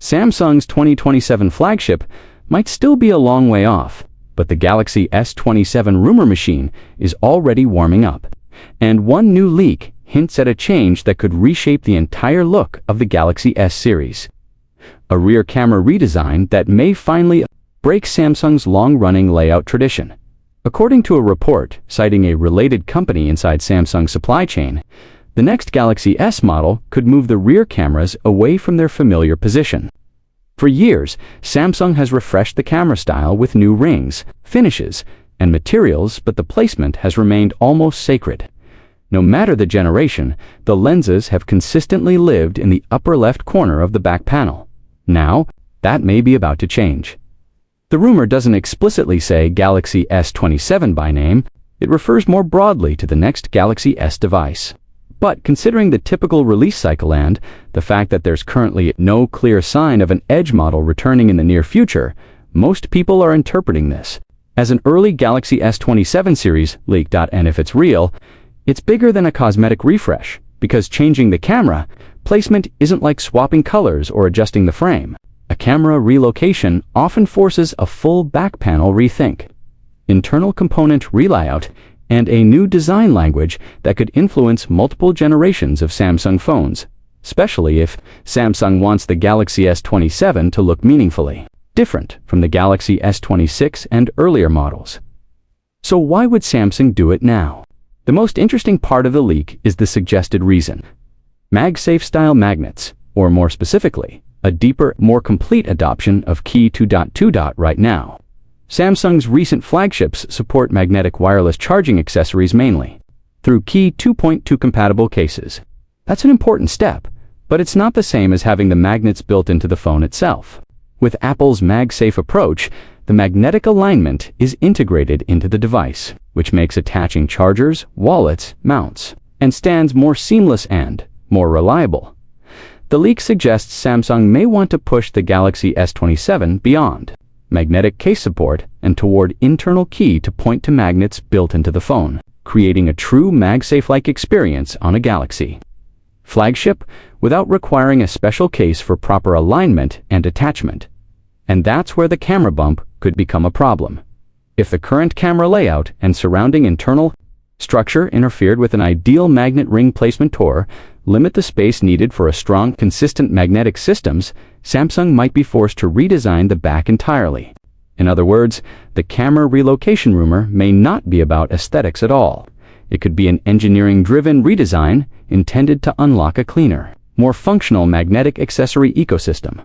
Samsung's 2027 flagship might still be a long way off, but the Galaxy S27 rumor machine is already warming up, and one new leak hints at a change that could reshape the entire look of the Galaxy S series. A rear camera redesign that may finally break Samsung's long-running layout tradition. According to a report citing a related company inside Samsung's supply chain, the next Galaxy S model could move the rear cameras away from their familiar position. For years, Samsung has refreshed the camera style with new rings, finishes, and materials, but the placement has remained almost sacred. No matter the generation, the lenses have consistently lived in the upper left corner of the back panel. Now, that may be about to change. The rumor doesn't explicitly say Galaxy S27 by name, it refers more broadly to the next Galaxy S device. But considering the typical release cycle and the fact that there's currently no clear sign of an Edge model returning in the near future, most people are interpreting this as an early Galaxy S27 series leak. And if it's real, it's bigger than a cosmetic refresh, because changing the camera placement isn't like swapping colors or adjusting the frame. A camera relocation often forces a full back panel rethink, internal component relayout, and a new design language that could influence multiple generations of Samsung phones, especially if Samsung wants the Galaxy S27 to look meaningfully different from the Galaxy S26 and earlier models. So why would Samsung do it now? The most interesting part of the leak is the suggested reason. MagSafe-style magnets, or more specifically, a deeper, more complete adoption of Qi 2.2. Right now, Samsung's recent flagships support magnetic wireless charging accessories mainly through Qi 2.2 compatible cases. That's an important step, but it's not the same as having the magnets built into the phone itself. With Apple's MagSafe approach, the magnetic alignment is integrated into the device, which makes attaching chargers, wallets, mounts, and stands more seamless and more reliable. The leak suggests Samsung may want to push the Galaxy S27 beyond magnetic case support and toward internal key to point to magnets built into the phone, creating a true MagSafe-like experience on a Galaxy flagship without requiring a special case for proper alignment and attachment. And that's where the camera bump could become a problem. If the current camera layout and surrounding internal structure interfered with an ideal magnet ring placement or limit the space needed for a strong, consistent magnetic systems, Samsung might be forced to redesign the back entirely. In other words, the camera relocation rumor may not be about aesthetics at all. It could be an engineering-driven redesign intended to unlock a cleaner, more functional magnetic accessory ecosystem.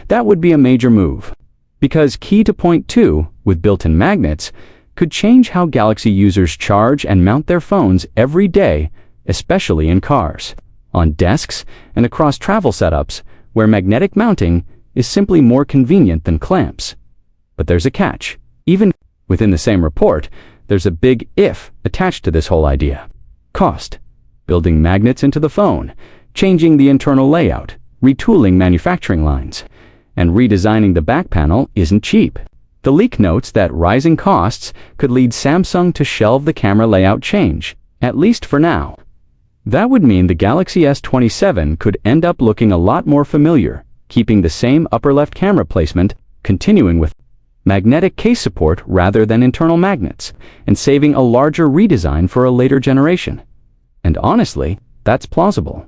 That would be a major move, because Qi 2.2 with built-in magnets could change how Galaxy users charge and mount their phones every day, especially in cars, on desks, and across travel setups where magnetic mounting is simply more convenient than clamps. But there's a catch. Even within the same report, there's a big if attached to this whole idea. Cost. Building magnets into the phone, changing the internal layout, retooling manufacturing lines, and redesigning the back panel isn't cheap. The leak notes that rising costs could lead Samsung to shelve the camera layout change, at least for now. That would mean the Galaxy S27 could end up looking a lot more familiar, keeping the same upper left camera placement, continuing with magnetic case support rather than internal magnets, and saving a larger redesign for a later generation. And honestly, that's plausible.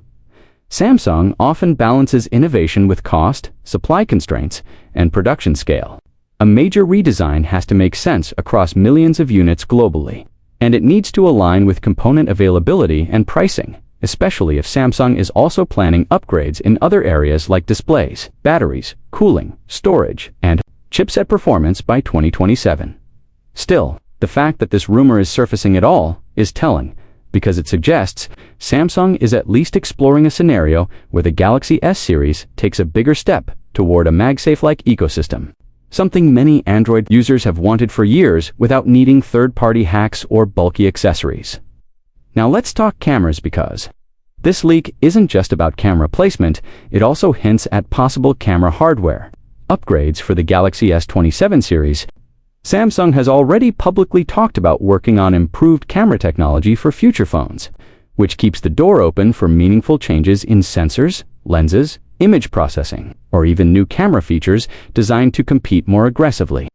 Samsung often balances innovation with cost, supply constraints, and production scale. A major redesign has to make sense across millions of units globally, and it needs to align with component availability and pricing, especially if Samsung is also planning upgrades in other areas like displays, batteries, cooling, storage, and chipset performance by 2027. Still, the fact that this rumor is surfacing at all is telling, because it suggests Samsung is at least exploring a scenario where the Galaxy S series takes a bigger step toward a MagSafe-like ecosystem, something many Android users have wanted for years without needing third-party hacks or bulky accessories. Now let's talk cameras, because this leak isn't just about camera placement, it also hints at possible camera hardware upgrades for the Galaxy S27 series. Samsung has already publicly talked about working on improved camera technology for future phones, which keeps the door open for meaningful changes in sensors, lenses, image processing, or even new camera features designed to compete more aggressively.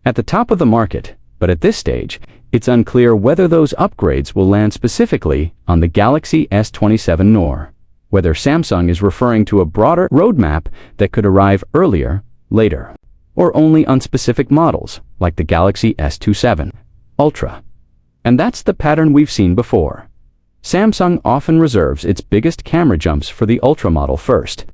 At the top of the market, but at this stage, it's unclear whether those upgrades will land specifically on the Galaxy S27 nor whether Samsung is referring to a broader roadmap that could arrive earlier, later, or only on specific models like the Galaxy S27 Ultra. And that's the pattern we've seen before. Samsung often reserves its biggest camera jumps for the Ultra model first,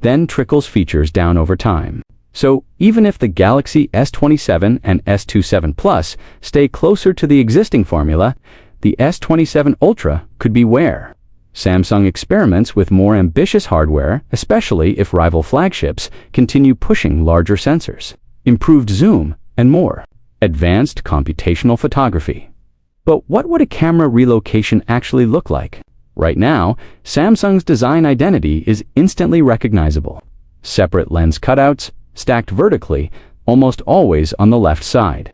then trickles features down over time. So even if the Galaxy S27 and S27 Plus stay closer to the existing formula, the S27 Ultra could be where Samsung experiments with more ambitious hardware, especially if rival flagships continue pushing larger sensors, improved zoom, and more advanced computational photography. But what would a camera relocation actually look like? Right now, Samsung's design identity is instantly recognizable. Separate lens cutouts, stacked vertically, almost always on the left side.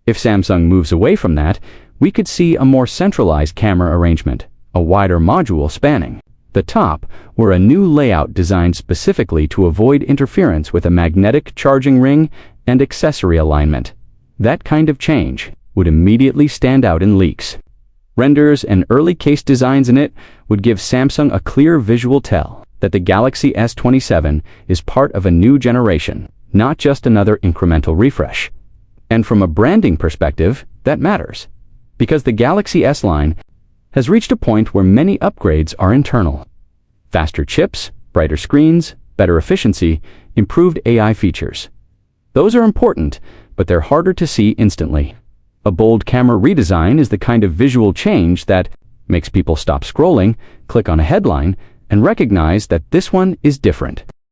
If Samsung moves away from that, we could see a more centralized camera arrangement, a wider module spanning the top, or a new layout designed specifically to avoid interference with a magnetic charging ring and accessory alignment. That kind of change would immediately stand out in leaks. Renders and early case designs in it would give Samsung a clear visual tell that the Galaxy S27 is part of a new generation, not just another incremental refresh. And from a branding perspective, that matters, because the Galaxy S line has reached a point where many upgrades are internal. Faster chips, brighter screens, better efficiency, improved AI features. Those are important, but they're harder to see instantly. A bold camera redesign is the kind of visual change that makes people stop scrolling, click on a headline, and recognize that this one is different.